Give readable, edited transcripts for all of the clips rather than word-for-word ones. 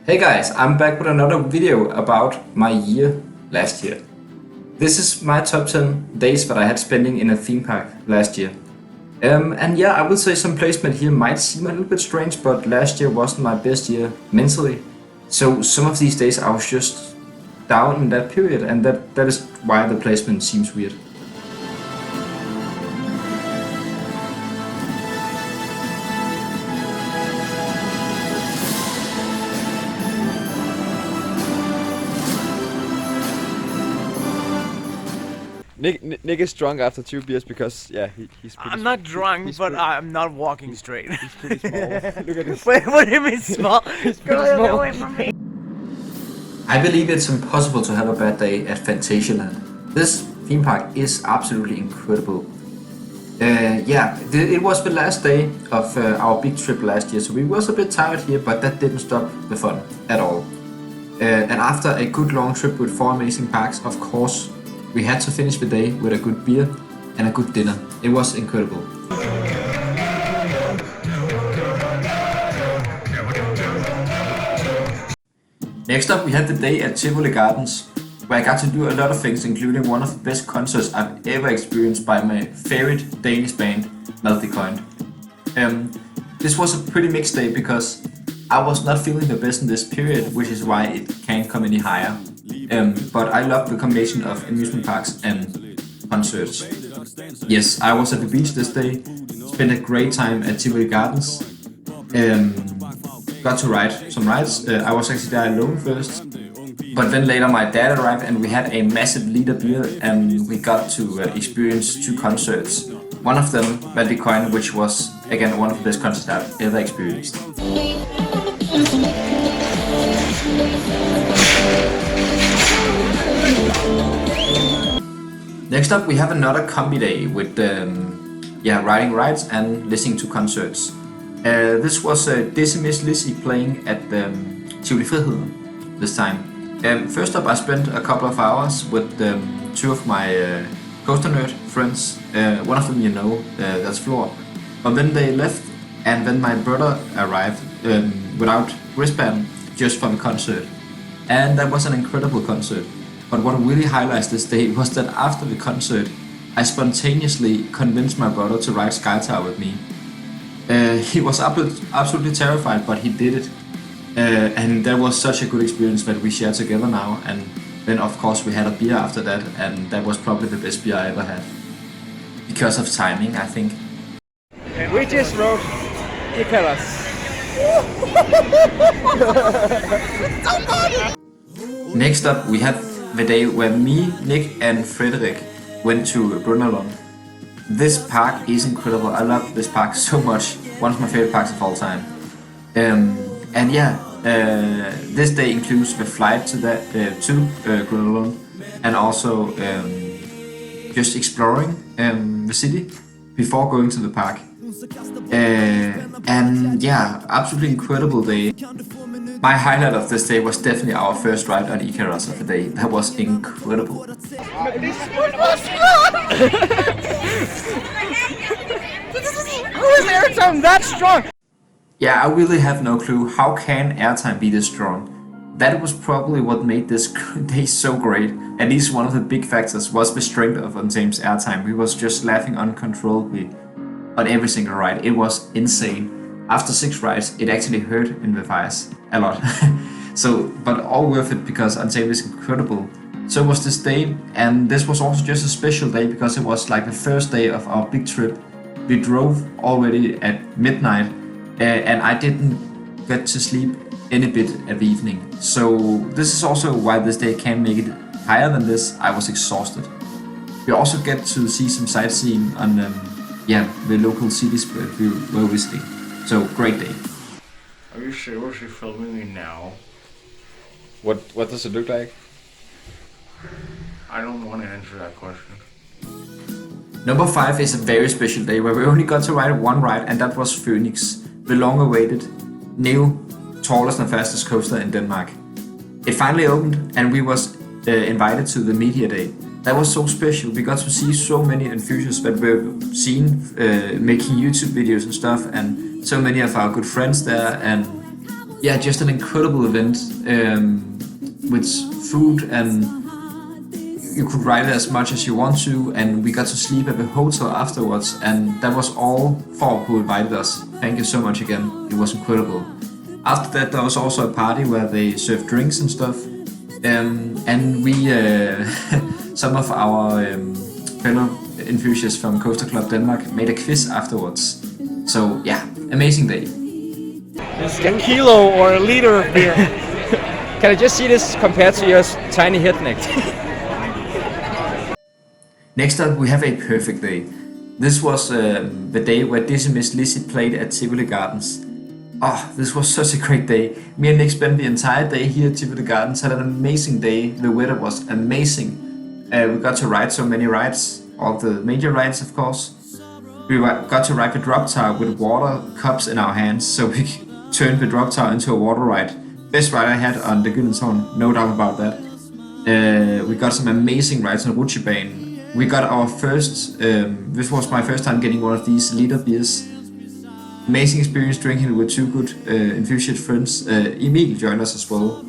Hey guys, I'm back with another video about my year last year. This is my top 10 days that I had spending in a theme park last year. And yeah, I will say some placement here might seem a little bit strange, but last year wasn't my best year mentally. So some of these days I was just down in that period, and that is why the placement seems weird. Nick is drunk after 2 beers because he's pretty I'm not drunk, but I'm not walking straight. He's pretty small. Look at this. Wait, what do you mean small? Go away from me. I believe it's impossible to have a bad day at Phantasialand. This theme park is absolutely incredible. It was the last day of our big trip last year, so we was a bit tired here, but that didn't stop the fun at all. And after a good long trip with 4 amazing parks, of course, we had to finish the day with a good beer and a good dinner. It was incredible. Next up, we had the day at Tivoli Gardens, where I got to do a lot of things, including one of the best concerts I've ever experienced by my favorite Danish band, Maldecoin. This was a pretty mixed day because I was not feeling the best in this period, which is why it can't come any higher. But I love the combination of amusement parks and concerts. Yes, I was at the beach this day, spent a great time at Tivoli Gardens, got to ride some rides. I was actually there alone first, but then later my dad arrived and we had a massive liter beer and we got to experience 2 concerts. One of them, Maldecoin, which was again one of the best concerts I've ever experienced. Next up, we have another combi day with riding rides and listening to concerts. This was Dizzy Miss Lizzy playing at Tivoli Friheden this time. First up, I spent a couple of hours with 2 of my Coaster Nerd friends. One of them you know, that's Floor. But then they left, and then my brother arrived without wristband, just for the concert. And that was an incredible concert. But what really highlights this day was that after the concert, I spontaneously convinced my brother to ride Sky Tower with me. He was absolutely terrified, but he did it. And that was such a good experience that we shared together now. And then of course we had a beer after that, and that was probably the best beer I ever had. Because of timing, I think. We just rode Icarus. Next up, we had the day where me, Nick and Frederick went to Brunelund. This park is incredible. I love this park so much. One of my favorite parks of all time. This day includes the flight to Brunelund and also just exploring the city before going to the park. Absolutely incredible day. My highlight of this day was definitely our first ride on Icarus of the day. That was incredible. How is airtime that strong? Yeah, I really have no clue. How can airtime be this strong? That was probably what made this day so great. At least one of the big factors was the strength of Untame's airtime. We was just laughing uncontrollably on every single ride. It was insane. After 6 rides, it actually hurt in the thighs a lot. But all worth it because Untame is incredible. So was this day, and this was also just a special day because it was like the first day of our big trip. We drove already at midnight, and I didn't get to sleep any bit at the evening. So this is also why this day can't make it higher than this. I was exhausted. We also get to see some sightseeing on the local cities we were visiting. So great day. Are you seriously filming me now? What does it look like? I don't want to answer that question. Number 5 is a very special day where we only got to ride one ride, and that was Phoenix, the long-awaited new tallest and fastest coaster in Denmark. It finally opened, and we was invited to the media day. That was so special. We got to see so many enthusiasts that we've seen making YouTube videos and stuff, and so many of our good friends there, and yeah, just an incredible event with food, and you could ride it as much as you want to, and we got to sleep at the hotel afterwards, and that was all for who invited us. Thank you so much again, it was incredible. After that there was also a party where they served drinks and stuff, and we, some of our fellow enthusiasts from Coaster Club Denmark made a quiz afterwards. So yeah, amazing day. It's a kilo or a liter of beer. Can I just see this compared to your tiny head neck? Next up, we have a perfect day. This was the day where Dizzy Miss Lizzy played at Tivoli Gardens. Oh, this was such a great day. Me and Nick spent the entire day here at Tivoli Gardens, had an amazing day. The weather was amazing. We got to ride so many rides, all the major rides of course. We got to ride the drop tower with water cups in our hands, so we turned the drop tower into a water ride. Best ride I had on the Gyldenstorm, no doubt about that. We got some amazing rides on Rutsjebane. We got our first, this was my first time getting one of these liter beers. Amazing experience drinking it with two good enthusiast friends. Emil joined us as well.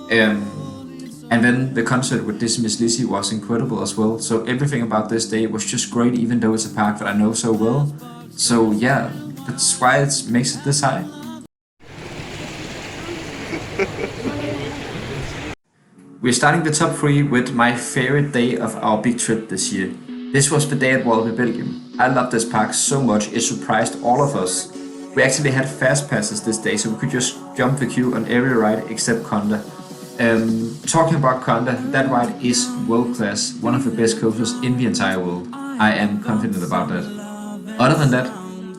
And then the concert with Dizzy Miss Lizzy was incredible as well. So everything about this day was just great, even though it's a park that I know so well. So yeah, that's why it makes it this high. We're starting the top 3 with my favorite day of our big trip this year. This was the day at Walibi Belgium. I love this park so much, it surprised all of us. We actually had fast passes this day, so we could just jump the queue on every ride except Conda. Talking about Conda, that ride is world class, one of the best coasters in the entire world. I am confident about that. Other than that,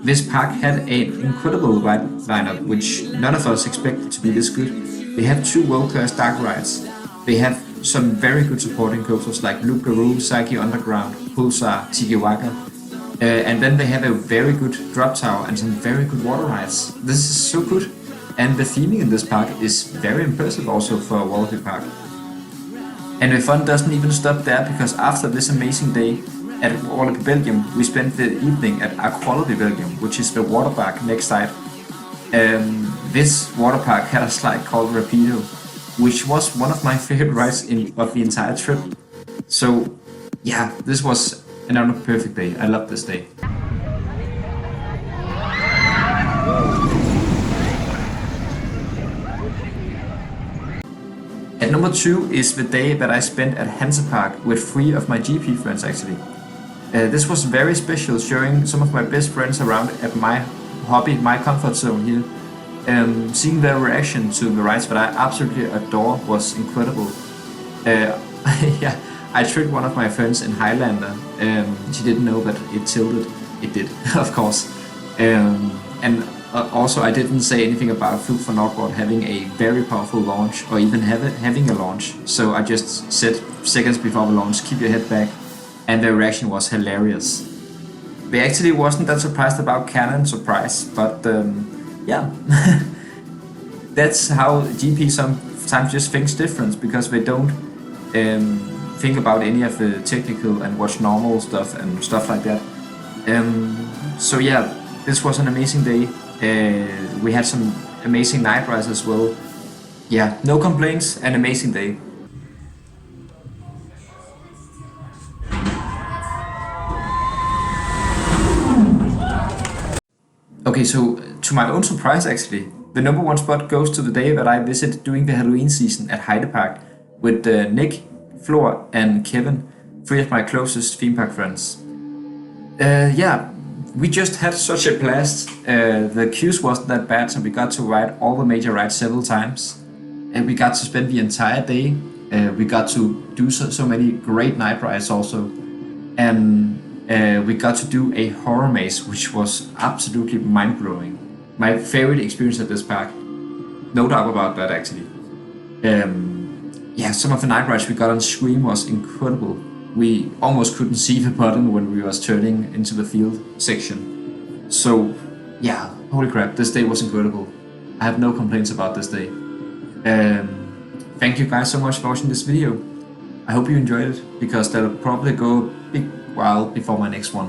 this park had an incredible ride lineup, which none of us expected to be this good. They have 2 world class dark rides. They have some very good supporting coasters like Loop Garou, Psyche Underground, Pulsar, Tiki Waka. And then they have a very good drop tower and some very good water rides. This is so good. And the theming in this park is very impressive also for a Walibi park. And the fun doesn't even stop there, because after this amazing day at Walibi Belgium, we spent the evening at Aqualibi Belgium, which is the water park next site. This water park had a slide called Rapido, which was one of my favorite rides of the entire trip. So yeah, this was another perfect day. I love this day. At number 2 is the day that I spent at Hansa Park with 3 of my GP friends actually. This was very special, showing some of my best friends around at my hobby, my comfort zone here. Seeing their reaction to the rides that I absolutely adore was incredible. Yeah, I tricked one of my friends in Highlander. She didn't know that it tilted. It did, of course. And also I didn't say anything about Fluke for Nordboard having a very powerful launch, or even having a launch. So I just said seconds before the launch, keep your head back. And their reaction was hilarious. They actually wasn't that surprised about Canon surprise, but yeah, that's how GP sometimes just thinks different, because they don't think about any of the technical and watch normal stuff and stuff like that. So yeah, this was an amazing day. We had some amazing night rides as well. Yeah, no complaints, an amazing day. Okay, so to my own surprise actually, the number 1 spot goes to the day that I visited during the Halloween season at Heide Park with Nick, Flor and Kevin, 3 of my closest theme park friends. Yeah, we just had such a blast. The queues wasn't that bad, so we got to ride all the major rides several times. And we got to spend the entire day. We got to do so many great night rides also. And we got to do a horror maze, which was absolutely mind-blowing. My favorite experience at this park. No doubt about that actually. Yeah, some of the night rides we got on Scream was incredible. We almost couldn't see the button when we was turning into the field section. So yeah, holy crap, this day was incredible. I have no complaints about this day. Thank you guys so much for watching this video. I hope you enjoyed it, because that'll probably go a big while before my next one.